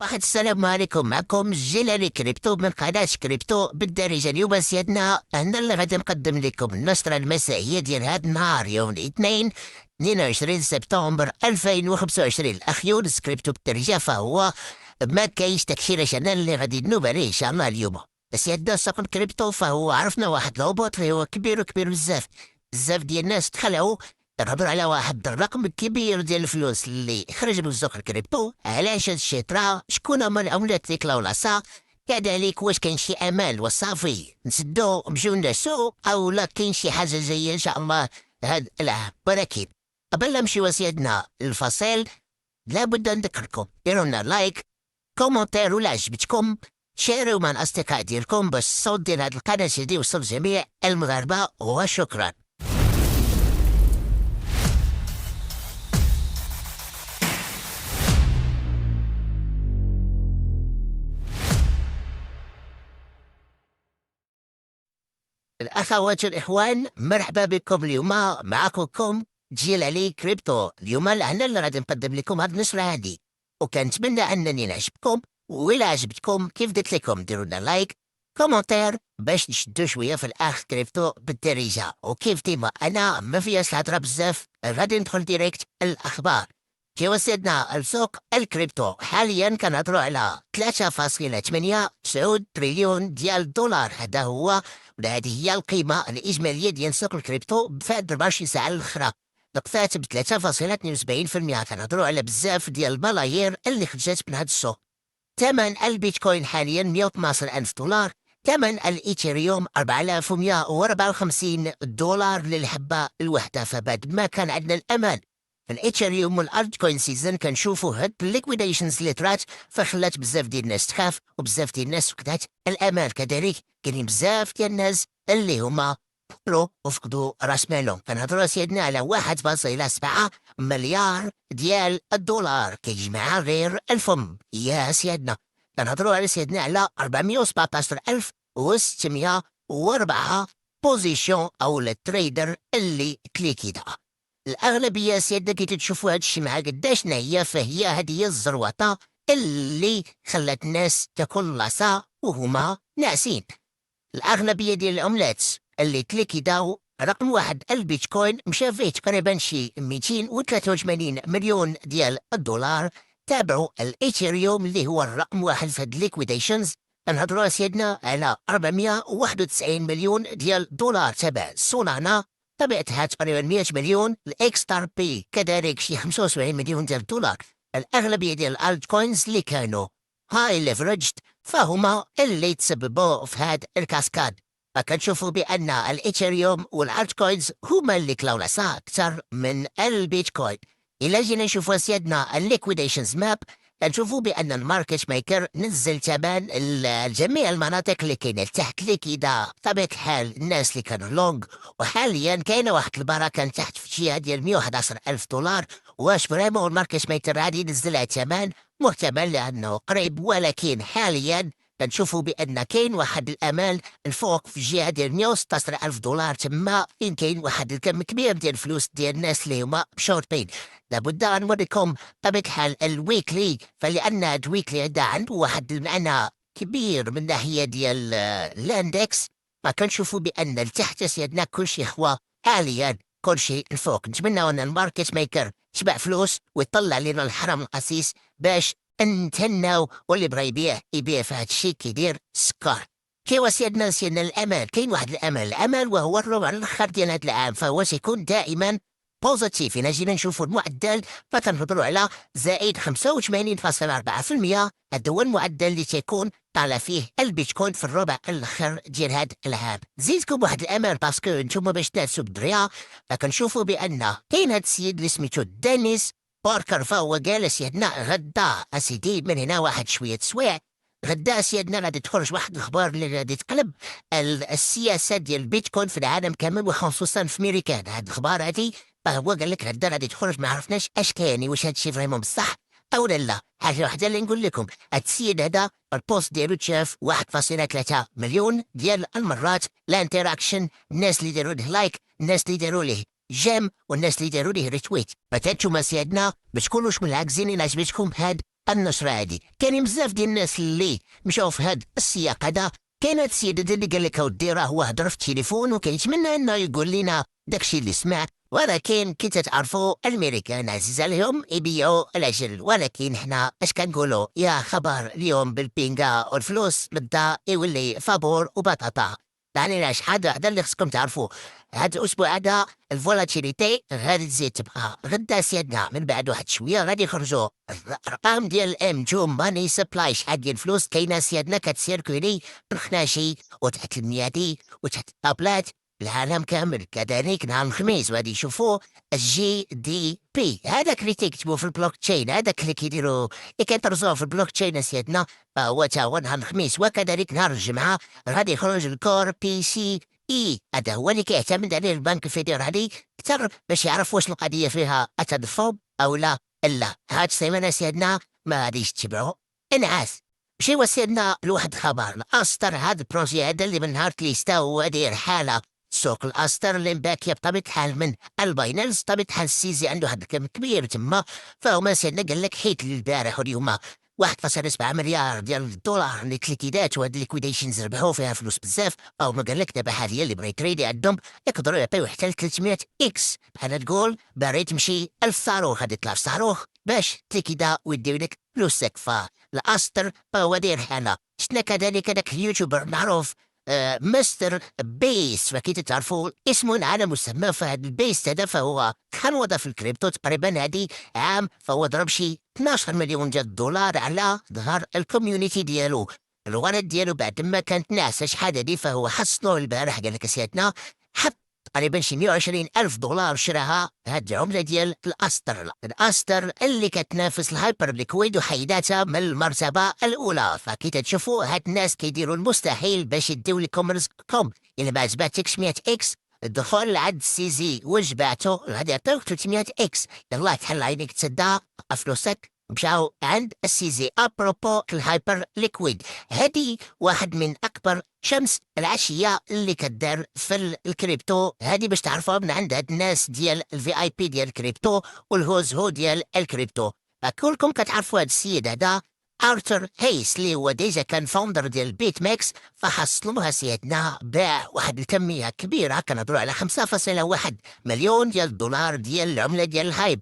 واحد السلام عليكم، معكم جيلاني كريبتو من قناة كريبتو بالدارجة. اليوم سيادنا أنا اللي غادي نقدم لكم النشرة المسائية ديال هاد النهار يوم الاثنين 22 سبتمبر 2025. الأخ يونس كريبتو بالدارجة، فهو ما كاينش تكشيرة أنا اللي غادي نوب عليه إن شاء الله اليوم. سيادنا ساقن كريبتو، فهو عرفنا واحد الهبوط اللي هو كبير وكبير بزاف. بزاف ديال الناس تخلعوا نهضروا على واحد الرقم كبير ديال الفلوس اللي خرج من سوق الكريبتو. علاش هادشي طرا؟ شكون هما العملات اللي كلاو العصا؟ كذلك واش كاين شي امال وصافي نسدو نمشيو نعسو، او لا كاين شي حاجه جايه ان شاء الله هاد العام؟ ولكن قبل لا نمشيو سيادنا للفصل، لابد نذكركم ديروا لنا لايك، كومونتير ولا عجبتكم، شاروا مع الاصدقاء ديالكم باش الصوت ديال هاد القناه يدي يوصل لجميع المغاربه، وشكرا. الأخوات والإخوان، مرحبا بكم. اليوم معكم جيلاني كريبتو. اليوم أنا اللي غادي نقدم لكم هاد النشرة هادي، وكنتمنى أنني نعجبكم. وإلا عجبتكم كيف قلت لكم ديروا لنا لايك، كومونتير باش نشدو شوية في الأخ كريبتو بالدارجة. وكيف ديما أنا ما فيهاش الهضرة بزاف، غادي ندخل ديريكت الأخبار. كيف سيدنا السوق الكريبتو حاليا كنهضروا على 3.89 تريليون ديال الدولار. هذا هو، وهذه هي القيمة الإجمالية ديال سوق الكريبتو بفهاد 24 ساعة الأخرى. نقصات ب 3.72%. كنهضروا على بزاف ديال الملايير اللي خرجت من هذا السوق. ثمن البيتكوين حاليا 112 ألف دولار. ثمن الإيثيريوم 4154 دولار للحبة الوحدة. فبعد ما كان عندنا الأمان في الإيثيريوم والألت كوين سيزن، كنشوفوا هاد الليكويديشنز اللي طرات، فخلات بزاف ديال الناس تخاف، وبزاف ديال الناس فقدات الأمان. كذلك كاينين بزاف ديال الناس اللي هما فقروا وفقدوا راس مالهم. كنهضروا سيدنا على 1.7 مليار ديال الدولار كيجمعها غير الفم يا سيدنا. كنهضروا على سيدنا على 417,604 بوزيشن او التريدر اللي كليكيدا. الأغلبية سيادة كي تشوفوا هاد الشي مع قداش هي، فهي هذه الزروطة اللي خلت الناس تاكل العصا وهما ناعسين. الأغلبية ديال العملات اللي تليكيداو، رقم واحد البيتكوين مشى فيه تقريبا شي 283 مليون ديال الدولار. تابعوا الإيثيريوم اللي هو الرقم واحد في هاد الليكويديشنز، كنهضروا سيدنا على 491 مليون ديال الدولار. تابع سولانا طبيعتها تقريبا 100 مليون. الاكستار بي كذلك شي 75 مليون ديال الدولار. الأغلبية ديال الالت كوينز اللي كانوا هاي ليفرجد، فهما اللي تسببوا في هاد الكاسكاد. فكنشوفوا بأن الإيثيريوم والالت كوينز هما اللي كلاو العصا أكثر من البيتكوين. إلا جينا نشوفوا سيادنا الليكويديشنز ماب، كنشوفوا بأن الماركت ميكر نزل ثمن جميع المناطق اللي كاينه تحت كده بطبيعة الحال الناس اللي كانوا لونغ. وحاليا كاينه واحد البركه تحت في الجهه ديال 111 ألف دولار. واش فريمون الماركت ميكر غادي ينزلها ثمن؟ محتمل لأنه قريب، ولكن حاليا كنشوفوا بأن كاين واحد الأمل الفوق في الجهة ديال 116 ألف دولار. تما فين كاين واحد الكم كبير ديال الفلوس ديال الناس اللي هما شورتين. لابد أن نوريكم بطبيعة الحال الويكلي، فلأن الويكلي عنده واحد المعنى كبير من ناحية ديال الاندكس. ما كنشوفوا بأن لتحت سيادنا كلشي خوا حاليا، كلشي الفوق. نتمنى أن الماركت ميكر تبع فلوس ويطلع لنا الحرم القسيس باش نتهناو، واللي بغا يبيع في هاد الشي كيدير سكر. كيوا سيادنا الامل، كاين واحد الامل وهو الربع الاخر ديال هاد العام، فهو سيكون دائما بوزيتيف. إلا جينا نشوفوا المعدل فتنهضروا على زائد 85.4%. هذا هو المعدل اللي تيكون طالع فيه البيتكوين في الربع الاخر ديال هاد العام. زيدكم واحد الامل باسكو نتوما باش تنافسوا بالدريا. فكنشوفوا بان كاين هاد السيد اللي سميتو دانيس باركر، فهو جالس يدنا غدا اسيدي من هنا واحد شويه سوايع. غدا سيادنا غادي تخرج واحد الاخبار اللي غادي تقلب السياسه ديال البيتكوين في العالم كامل، وخصوصا في امريكان. هاد الاخبار هادي فهو قال لك غدا غادي تخرج، ما عرفناش اش كاين، واش هادشي فريمون بصح او لا. حاجه وحده اللي نقول لكم، هاد السيد هذا البوست ديالو تشاف 1.3 مليون ديال المرات. الانتراكشن، الناس اللي داروا له لايك، الناس اللي داروا له جيم، والناس اللي داروا ليه ريتويت. فتنتوما سيادنا ما تكونوش منعكزين. إلا عجبتكم هاد النشر عادي. كاين بزاف ديال الناس اللي مشاو في هاد السياق هذا. كاينه السيده اللي قال لك اودي راه هو هضر في التليفون وكيتمنى انه يقول لنا داكشي اللي سمع، ولكن كي تتعرفوا الامريكان عزيز عليهم يبيعوا العجل، ولكن حنا اش كنقولوا؟ يا خبر اليوم بالبينغا والفلوس بدا يولي فابور وبطاطا. يعني شحال هذا اللي خصكم تعرفوا. هاد الاسبوع هذا الفولاتيليتي غادي تزيد تبقى غدا سيادنا. من بعد واحد شويه غادي يخرجوا الارقام ديال الام جوم ماني سبلاي. شحال ديال الفلوس كاينه سيادنا كتسيركولي من خناشي وتحت الميادي وتحت الطابلات العالم كامل. كذلك نهار الخميس غادي يشوفوا الجي دي بي، هذاك اللي تيكتبوا في البلوك تشين، هذاك اللي كيديروا اللي كيطرزوه في البلوك تشين سيادنا. هو تا هو نهار الخميس. وكذلك نهار الجمعه غادي يخرج الكور بي سي اي، هذا هو اللي كيعتمد عليه البنك الفيدرالي اكثر باش يعرف واش القضيه فيها التدفق او لا. الا هاد السيمانه سيادنا ما غاديش تتبعوا انعاس. مشيو سيادنا لواحد الخبر. الاستر هاد البروجي هذا اللي من نهار تليستا هو داير حاله سوق الاستر اللي مباكيه بطبيعه الحال من الباينانس. بطبيعه الحال السيزي عنده واحد الكم كبير تما. فهما سيادنا قال لك حيت البارح واليوم 1.7 مليار ديال الدولار اللي تليكيدات وهاد الليكويديشنز ربحوا فيها فلوس بزاف. او ما قال لك دابا حاليا اللي بغا يتريدي عندهم يقدروا يعطيو حتى ل 300 اكس. بحال تقول باغي تمشي الصاروخ غادي يطلع في صاروخ باش تليكيدا ويديو لك فلوسك. فالاستر فهو داير حاله. شفنا كذلك هذاك اليوتيوبر معروف مستر بيس. فكي تعرفوا اسمه على مسمى. فهاد البيس هذا فهو كان وضع في الكريبتو تقريبا هادي عام. فهو ضرب شي 12 مليون ديال الدولار على ظهر الكوميونيتي ديالو. الولد ديالو بعد ما كانت ناعسه شحال هادي فهو حصلو البارح قال لك سيادنا حط تقريبا شي 120 ألف دولار شراها هاد العملة ديال الأستر اللي كتنافس الهايبر ليكويد وحيداتها من المرتبة الأولى. فكي تشوفوا هاد الناس كيديروا المستحيل باش يديو لكم رزقكم. إلا ما عجباتكش 100 إكس الدخول لعند السيزي وجباتو غادي يعطيوك 300 إكس. يلا تحل عينيك تسدها فلوسك مشاو عند السيزي. ابروبو الهايبر ليكويد هادي واحد من اكبر شمس العشيه اللي كدار في الكريبتو. هادي باش تعرفوا من عند هاد الناس ديال الفي اي بي ديال الكريبتو والهوز هو ديال الكريبتو. كلكم كتعرفوا هاد السيد هذا ارثر هيس اللي هو ديجا كان فاوندر ديال بيت ماكس. فحصلوها سيادنا باع واحد الكميه كبيره كنهضروا على 5.1 مليون ديال الدولار ديال العمله ديال الهايب.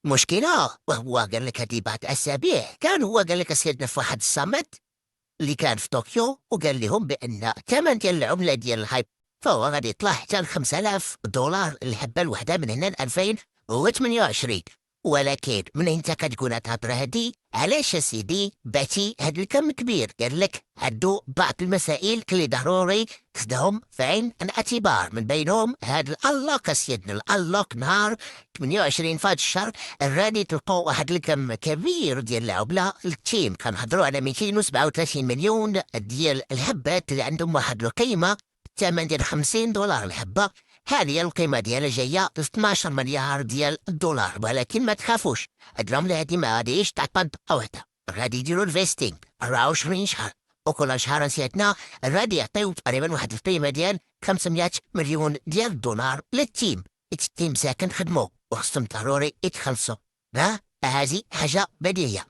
مشكلة وهو قال لك هذه بعد أسابيع كان هو قال لك سيدنا في واحد الصامت اللي كان في طوكيو وقال لهم بأن الثمن ديال العملة ديال الهايب فهو غادي يطلع حتى ل 5000 دولار الحبة الوحدة من هنا ل 2028. ولكن من انت كتكون هضره هادي علاش سيدي بعتي هاد الكم كبير؟ قال لك عندو بعض المسائل اللي ضروري تاخذهم في عين الاعتبار. من بينهم هاد الالوك سيدنا الالوك نهار 28 فهاد الشهر غادي تلقاو واحد الكم كبير ديال العمله. التيم كنهضروا على 237 مليون ديال الحبات اللي عندهم واحد القيمه الثمن ديال 50 دولار الحبه. هذه القيمة ديالها جاية 12 مليار ديال الدولار. ولكن ما تخافوش العملة هذه ما غاديش تعطل وحدة. غادي يديروا الفيستينغ 24 شهر وكل شهر سيادنا غادي يعطيو تقريبا واحد القيمة ديال 500 مليون ديال الدولار للتيم. التيم ساكن خدمو وخصهم ضروري يتخلصوا. هذه حاجة بديهية.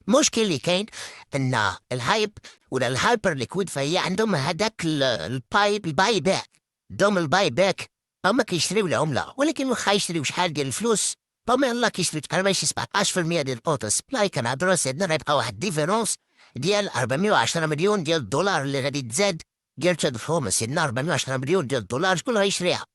المشكل اللي كاين ان الهايب ولا الهايبر ليكويد فهي عندهم هذاك الباي باك. دوم الباي باك هما كيشريو العمله. ولكن واخا يشريو شحال ديال الفلوس هما يلاه كيشريو تقريبا شي 17% ديال الاوتو سبلاي. كنهضروا سيدنا غيبقى واحد ديفيرونس ديال 410 مليون ديال الدولار اللي غادي تزاد ديال تدفهم سيدنا. 410 مليون ديال الدولار شكون غيشريها؟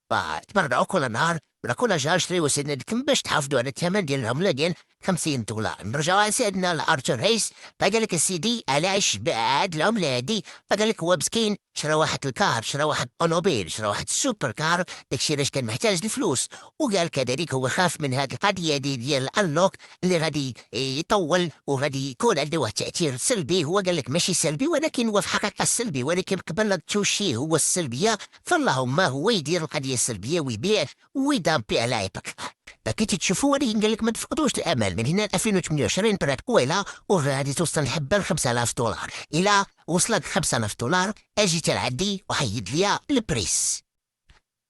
فتبرعوا كل نهار ولا كل شهر شريو سيدنا ديكم باش تحافظوا على الثمن ديال العمله ديال 50 دولار. نرجعوا سيدنا لارثر هيس. فقال لك السيدي علاش باع هاد العمله هادي؟ فقال لك هو مسكين شرا واحد الكار، شرا واحد اونوبيل، شرا واحد السوبر كار. داكشي علاش كان محتاج الفلوس. وقال كذلك هو خاف من هاد القضيه ديال الانلوك اللي غادي يطول وغادي يكون عنده واحد التاثير سلبي. هو قال لك ماشي سلبي ولكن هو في الحقيقه سلبي. ولكن قبل لا توشي هو السلبيه فاللهم هو يدير القضيه السلبيه ويبيع ويدامبي على عيبك. كي تشوفوا ولكن قال لك ما تفقدوش الامل. من هنا 2028 برات قويله وغادي توصل الحبه ل 5000 دولار. الى وصلت 5000 دولار اجي تلعدي وحيد ليا البريس.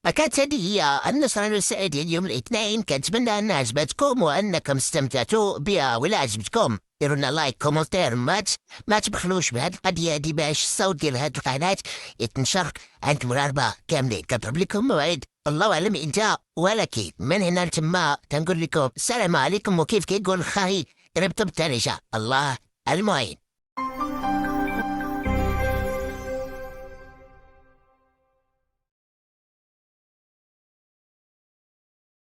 كانت هذه هي النشرة السعيدة اليوم الاثنين، كنتمنى أنها عجبتكم وأنكم استمتعتوا بها. ولا عجبتكم ديروا لنا لايك كومنتير، ما تبخلوش بهاد القضية هادي باش الصوت ديال هاد القناة يتنشر عند المغاربة كاملين. كنضرب لكم موعد الله أعلم إمتى، ولكن من هنا لتما تنقول لكم السلام عليكم، وكيف كيقول خاي ربطوا بالترجة الله المعين.